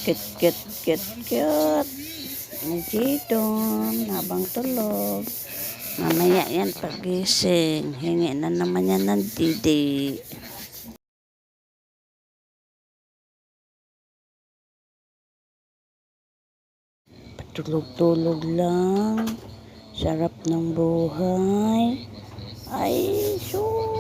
Cute, cute, cute, cute. Ni Jidon, habang tulog. Mamaya yan pagising. Hingi na naman yan ng didi. Patulog-tulog lang. Sarap ng buhay. Ay, so